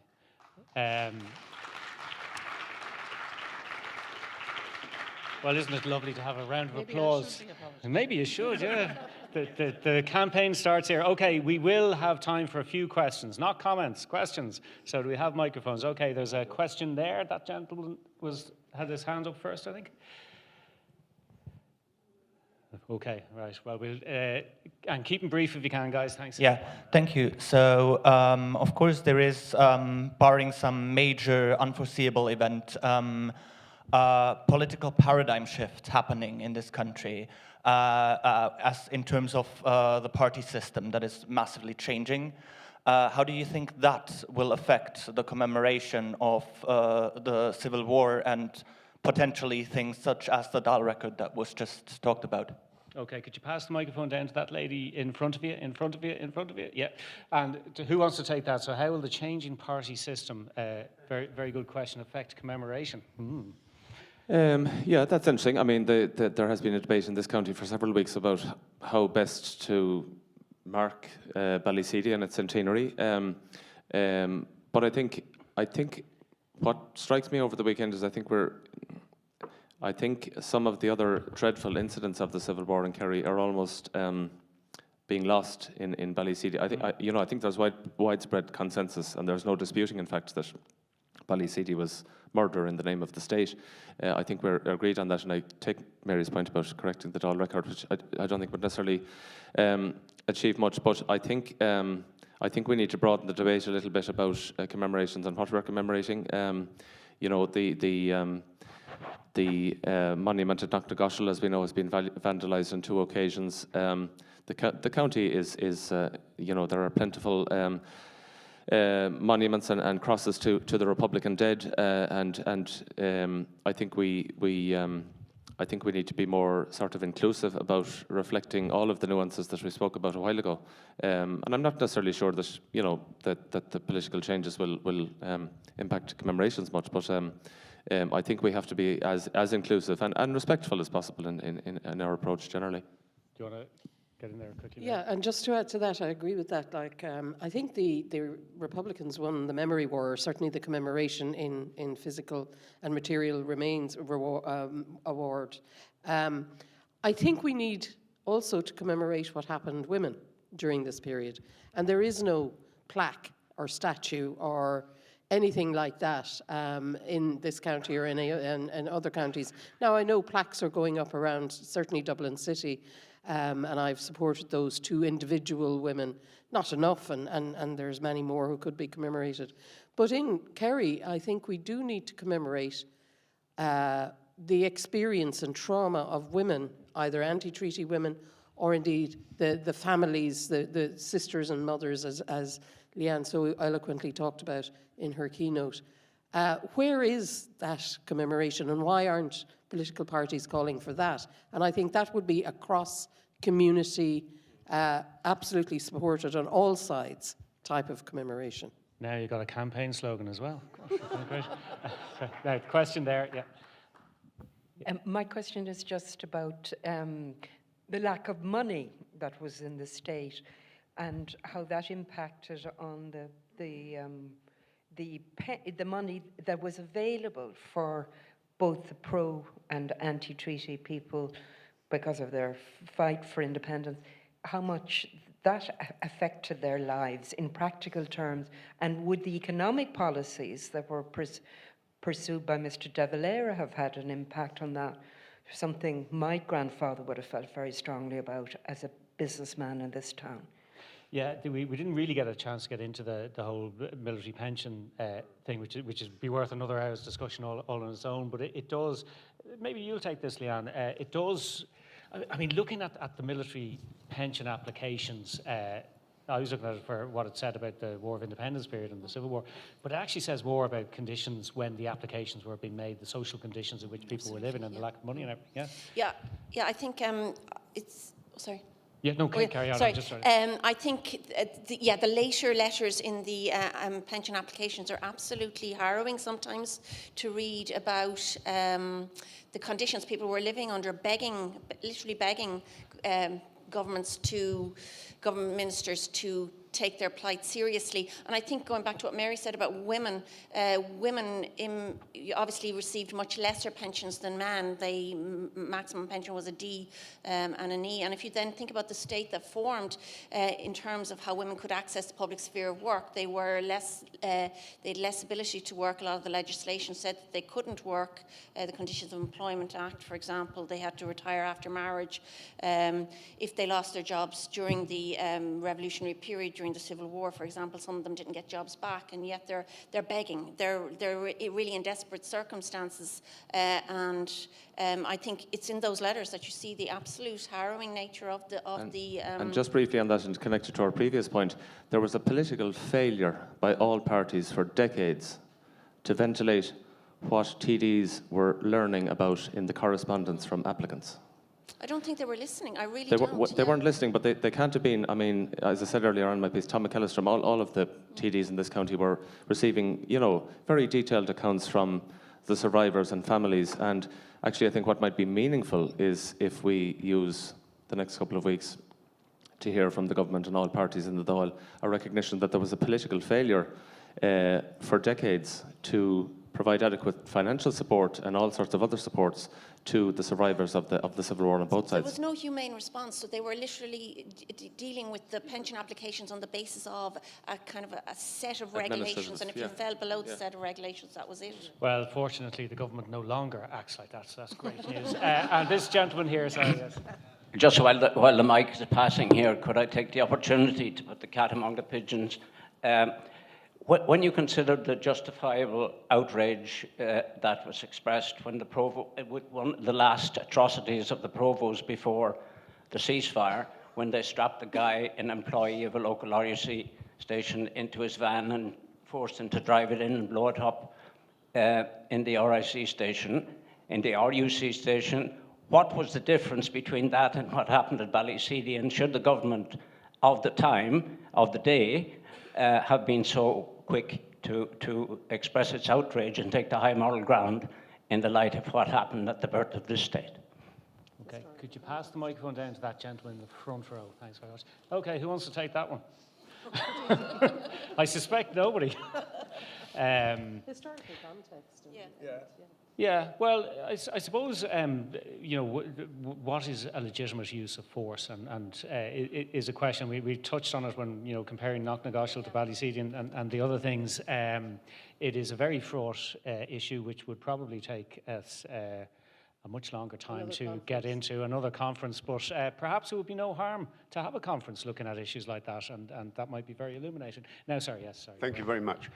Well, isn't it lovely to have a round of applause? Maybe you should, yeah. The campaign starts here. Okay, we will have time for a few questions, not comments, questions. So do we have microphones? Okay, there's a question there. That gentleman had his hand up first, I think. Okay, right. Well, and keep them brief if you can, guys. Thanks. Yeah, thank you. So, of course, there is, barring some major unforeseeable event, political paradigm shift happening in this country, as in terms of the party system that is massively changing. How do you think that will affect the commemoration of the Civil War and potentially things such as the Dáil record that was just talked about? Okay, could you pass the microphone down to that lady in front of you, in front of you, in front of you? Yeah. And who wants to take that? So how will the changing party system, very, very good question, affect commemoration? Yeah, that's interesting. I mean, there has been a debate in this county for several weeks about how best to mark Ballyseedy and its centenary. But I think what strikes me over the weekend is I think I think some of the other dreadful incidents of the Civil War in Kerry are almost being lost in Ballyseedy. I think there's widespread consensus, and there's no disputing, in fact, that Ballyseedy was murder in the name of the state. I think we're agreed on that, and I take Mary's point about correcting the Dáil record, which I don't think would necessarily achieve much. But I think we need to broaden the debate a little bit about commemorations and what we're commemorating. The monument at Knocknagoshel, as we know, has been vandalised on 2 occasions. The county is there are plentiful monuments and crosses to the Republican dead, and I think we need to be more sort of inclusive about reflecting all of the nuances that we spoke about a while ago. And I'm not necessarily sure that that the political changes will impact commemorations much, but I think we have to be as inclusive and respectful as possible in our approach generally. Do you want to get in there quickly? Yeah, and just to add to that, I agree with that. I think the Republicans won the Memory War, or certainly the commemoration in physical and material remains award. I think we need also to commemorate what happened to women during this period. And there is no plaque or statue or anything like that in this county or in other counties. Now, I know plaques are going up around, certainly Dublin City, and I've supported those 2 individual women. Not enough, and there's many more who could be commemorated. But in Kerry, I think we do need to commemorate the experience and trauma of women, either anti-treaty women or indeed the families, the sisters and mothers, as Leeann so eloquently talked about in her keynote. Where is that commemoration, and why aren't political parties calling for that? And I think that would be a cross-community, absolutely supported on all sides type of commemoration. Now you've got a campaign slogan as well. Great. Now, the question there, yeah. My question is just about the lack of money that was in the state and how that impacted on the money that was available for both the pro and anti-treaty people because of their fight for independence, how much that affected their lives in practical terms, and would the economic policies that were pursued by Mr. De Valera have had an impact on that? Something my grandfather would have felt very strongly about as a businessman in this town. Yeah, we didn't really get a chance to get into the whole military pension thing, which is be worth another hour's discussion all on its own. But it does, maybe you'll take this, Leeann, it does, I mean, looking at the military pension applications, I was looking at it for what it said about the War of Independence period and the Civil War, but it actually says more about conditions when the applications were being made, the social conditions in which people were living and the lack of money and everything, Yeah, I think it's, sorry. Yeah, no, carry on. Sorry. Just sorry. I think, the later letters in the pension applications are absolutely harrowing sometimes to read about the conditions people were living under, literally begging government ministers to take their plight seriously. And I think going back to what Mary said about women, obviously received much lesser pensions than men. The maximum pension was a D and an E. And if you then think about the state that formed in terms of how women could access the public sphere of work, they had less ability to work. A lot of the legislation said that they couldn't work. The Conditions of Employment Act, for example, they had to retire after marriage. If they lost their jobs during the revolutionary period, during the Civil War, for example, some of them didn't get jobs back, and yet they're begging. They're really in desperate circumstances, and I think it's in those letters that you see the absolute harrowing nature of the. And just briefly on that, and connected to our previous point, there was a political failure by all parties for decades to ventilate what TDs were learning about in the correspondence from applicants. I don't think they were listening. I really don't. They weren't listening, but they can't have been. I mean, as I said earlier on in my piece, Tom McAllister, all of the TDs in this county were receiving, very detailed accounts from the survivors and families. And actually, I think what might be meaningful is if we use the next couple of weeks to hear from the government and all parties in the Dáil a recognition that there was a political failure for decades to provide provide adequate financial support and all sorts of other supports to the survivors of the Civil War on both There sides. was no humane response, so they were literally dealing with the pension applications on the basis of a kind of a set of regulations, and if you fell below the set of regulations, that was it. Well, fortunately, the government no longer acts like that, so that's great news. And this gentleman here, sorry, yes. Just while the mic is passing here, could I take the opportunity to put the cat among the pigeons? When you consider the justifiable outrage that was expressed when the last atrocities of the Provos before the ceasefire, when they strapped the guy, an employee of a local RUC station, into his van and forced him to drive it in and blow it up in the RUC station, what was the difference between that and what happened at Ballyseedy? And should the government of the time, of the day, have been so quick to express its outrage and take the high moral ground in the light of what happened at the birth of this state? Okay, could you pass the microphone down to that gentleman in the front row? Thanks very much. Okay, who wants to take that one? I suspect nobody. Historical context. Yeah, well, I suppose, what is a legitimate use of force? And it is a question, we touched on it when, comparing Knocknagoshel to Ballyseedy and the other things. It is a very fraught issue, which would probably take us a much longer time to get into another conference, but perhaps it would be no harm to have a conference looking at issues like that, and that might be very illuminating. Now, sorry, yes, sorry. Thank you very much.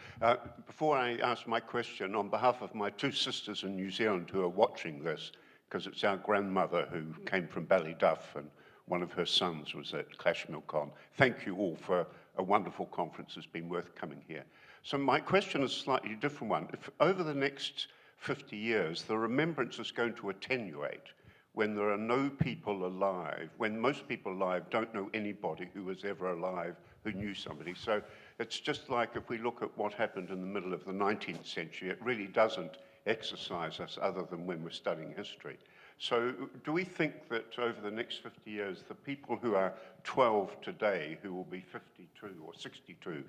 Before I ask my question, on behalf of my two sisters in New Zealand who are watching this, because it's our grandmother who came from Ballyduff and one of her sons was at Clashmilcon, thank you all for a wonderful conference. It's been worth coming here. So my question is a slightly different one. If over the next 50 years, the remembrance is going to attenuate when there are no people alive, when most people alive don't know anybody who was ever alive who knew somebody. So it's just like if we look at what happened in the middle of the 19th century, it really doesn't exercise us other than when we're studying history. So do we think that over the next 50 years, the people who are 12 today, who will be 52 or 62,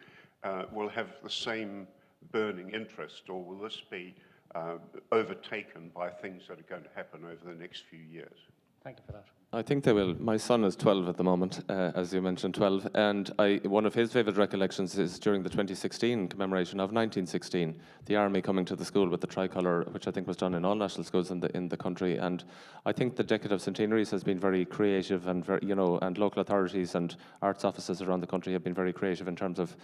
will have the same burning interest, or will this be overtaken by things that are going to happen over the next few years? Thank you for that. I think they will. My son is 12 at the moment, as you mentioned, 12. And one of his vivid recollections is during the 2016 commemoration of 1916, the army coming to the school with the tricolour, which I think was done in all national schools in the country. And I think the decade of centenaries has been very creative, and and local authorities and arts offices around the country have been very creative in terms of.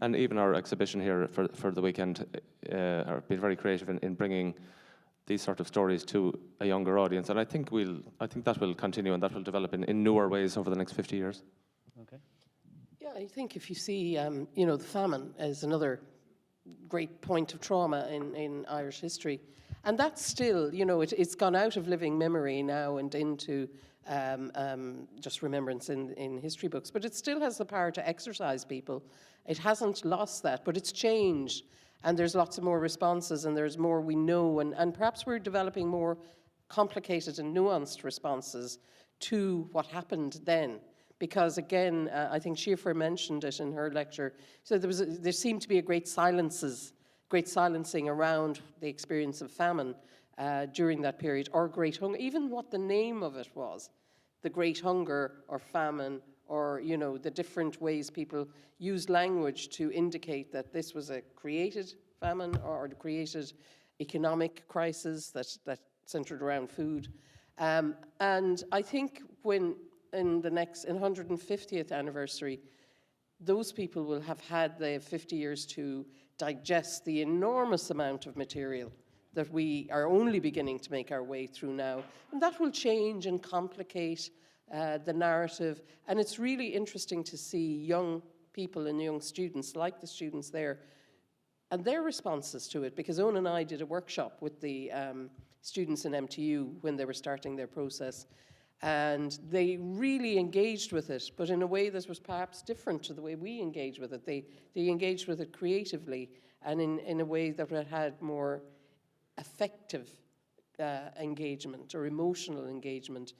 And even our exhibition here for the weekend have been very creative in bringing these sort of stories to a younger audience. And I think that will continue, and that will develop in newer ways over the next 50 years. Okay. Yeah, I think if you see, the famine as another great point of trauma in Irish history. And that's still, it's gone out of living memory now and into just remembrance in history books. But it still has the power to exercise people. It hasn't lost that, but it's changed. And there's lots of more responses, and there's more we know. And perhaps we're developing more complicated and nuanced responses to what happened then. Because again, I think Schieffer mentioned it in her lecture. So there seemed to be a great silencing around the experience of famine during that period, or great hunger, even what the name of it was, the Great Hunger or famine, or the different ways people use language to indicate that this was a created famine or a created economic crisis that centered around food. And I think when in the next 150th anniversary, those people will have had the 50 years to digest the enormous amount of material that we are only beginning to make our way through now. And that will change and complicate the narrative. And it's really interesting to see young people and young students, like the students there, and their responses to it, because Owen and I did a workshop with the students in MTU when they were starting their process, and they really engaged with it, but in a way that was perhaps different to the way we engage with it. They engaged with it creatively and in a way that had more effective engagement or emotional engagement.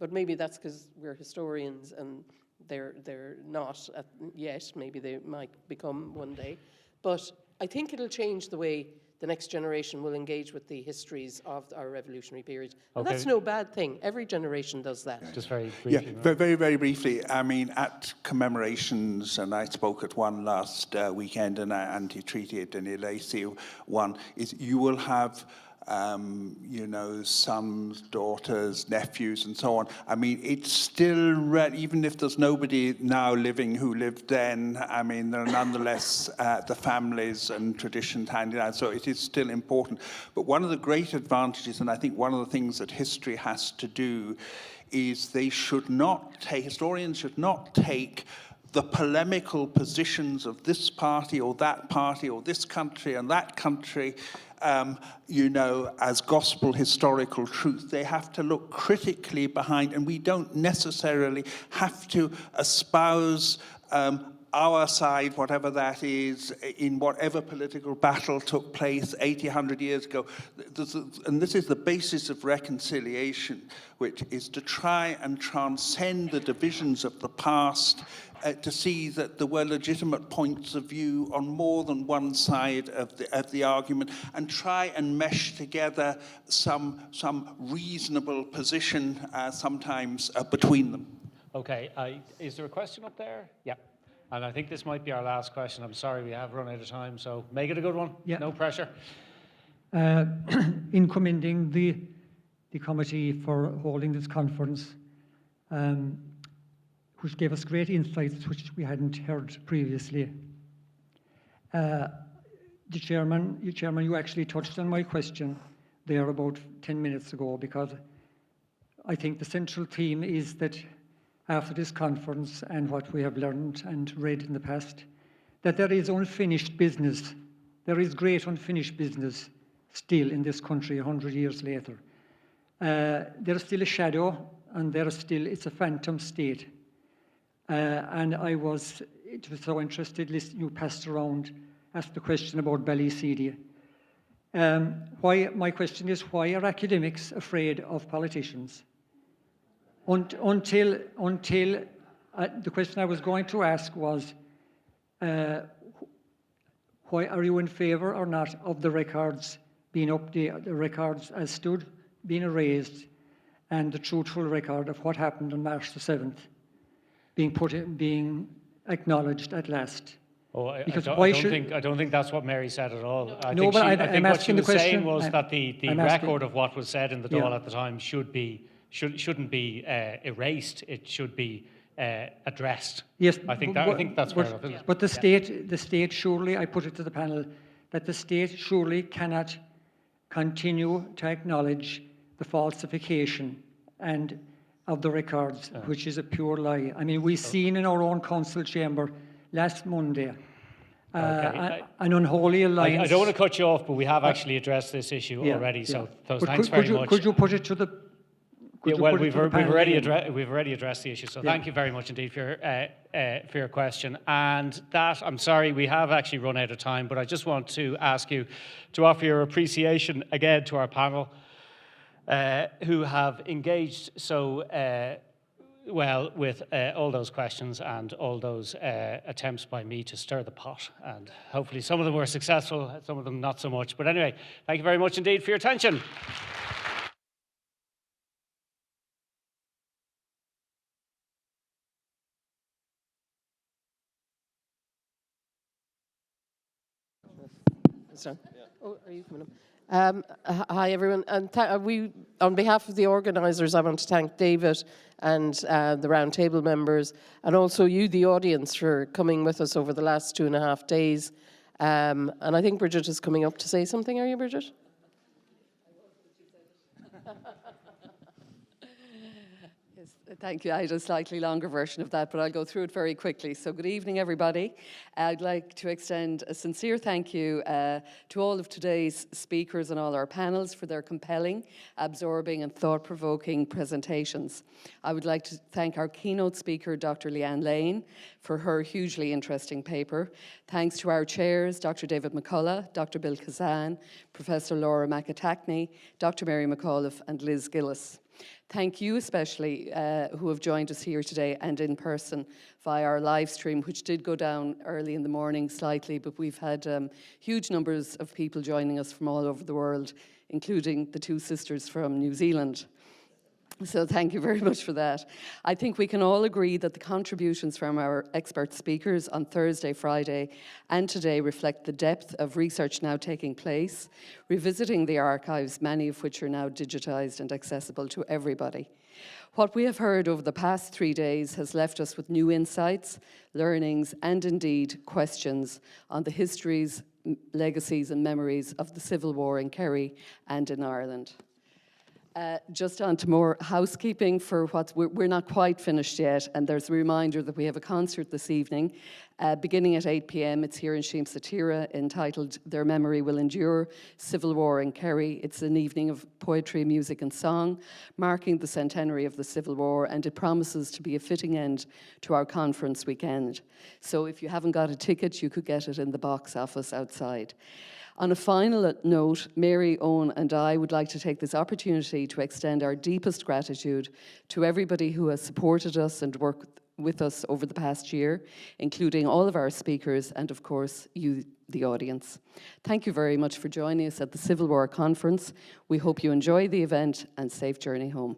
But maybe that's because we're historians and they're not yet. Maybe they might become one day. But I think it'll change the way the next generation will engage with the histories of our revolutionary period. And Okay. that's no bad thing. Every generation does that. Just very Yeah, briefly. very, very briefly. I mean, at Commemorations, and I spoke at one last weekend, and anti-treaty at the one, is you will have you know, sons, daughters, nephews, and so on. I mean, it's still, even if there's nobody now living who lived then, I mean, there are nonetheless the families and traditions handed out, so it is still important. But one of the great advantages, and I think one of the things that history has to do, is they should not take, historians should not take the polemical positions of this party or this country and that country, you know, as gospel historical truth. They have to look critically behind, and we don't necessarily have to espouse our side, whatever that is, in whatever political battle took place 80, 100 years ago. And this is the basis of reconciliation, which is to try and transcend the divisions of the past, to see that there were legitimate points of view on more than one side of the argument, and try and mesh together some reasonable position sometimes between them. Okay, is there a question up there? Yeah. And I think this might be our last question. I'm sorry, we have run out of time, so make it a good one. Yeah. No pressure. In commending the committee for holding this conference, which gave us great insights which we hadn't heard previously. The chairman, you actually touched on my question there about 10 minutes ago, because I think the central theme is that after this conference and what we have learned and read in the past, that there is unfinished business. There is great unfinished business still in this country 100 years later. There's still a shadow, and it's a phantom state. And it was so interested, you passed around, asked the question about Ballyseedy. My question is, why are academics afraid of politicians? Until the question I was going to ask was, why are you in favour or not of the records being updated, the records as stood, being erased, and the truthful record of what happened on March the 7th being acknowledged at last? Oh, I don't think that's what Mary said at all. I think what she was saying was that the record of what was said in the Dáil at the time shouldn't be erased. It should be addressed. Yes, I think that's fair enough. But the state surely, I put it to the panel, that the state surely cannot continue to acknowledge the falsification and of the records, which is a pure lie. I mean, we've seen in our own council chamber last Monday an unholy alliance. I don't want to cut you off, but we have actually addressed this issue already. So thanks very much. Could you put it to the? We've already addressed the issue. So thank you very much indeed for your question. And that, I'm sorry, we have actually run out of time, but I just want to ask you to offer your appreciation again to our panel, who have engaged so well with all those questions and all those attempts by me to stir the pot. And hopefully some of them were successful, some of them not so much. But anyway, thank you very much indeed for your attention. Oh, are you coming up? Hi, everyone. And on behalf of the organisers, I want to thank David and the Roundtable members, and also you, the audience, for coming with us over the last 2.5 days. And I think Bridget is coming up to say something. Are you, Bridget? Thank you. I had a slightly longer version of that, but I'll go through it very quickly. So good evening, everybody. I'd like to extend a sincere thank you to all of today's speakers and all our panels for their compelling, absorbing and thought-provoking presentations. I would like to thank our keynote speaker, Dr. Leeann, for her hugely interesting paper. Thanks to our chairs, Dr. David McCullagh, Dr. Bill Kazan, Professor Laura McAuliffe, Dr. Mary McAuliffe and Liz Gillis. Thank you especially who have joined us here today and in person via our live stream, which did go down early in the morning slightly, but we've had huge numbers of people joining us from all over the world, including the two sisters from New Zealand. So thank you very much for that. I think we can all agree that the contributions from our expert speakers on Thursday, Friday and today reflect the depth of research now taking place, revisiting the archives, many of which are now digitised and accessible to everybody. What we have heard over the past 3 days has left us with new insights, learnings and indeed questions on the histories, legacies and memories of the Civil War in Kerry and in Ireland. Just on to more housekeeping for we're not quite finished yet, and there's a reminder that we have a concert this evening beginning at 8 p.m. It's here in SIAMSA TÍRE, entitled Their Memory Will Endure, Civil War in Kerry. It's an evening of poetry, music and song, marking the centenary of the Civil War, and it promises to be a fitting end to our conference weekend. So if you haven't got a ticket, you could get it in the box office outside. On a final note, Mary, Owen and I would like to take this opportunity to extend our deepest gratitude to everybody who has supported us and worked with us over the past year, including all of our speakers and, of course, you, the audience. Thank you very much for joining us at the Civil War Conference. We hope you enjoy the event and safe journey home.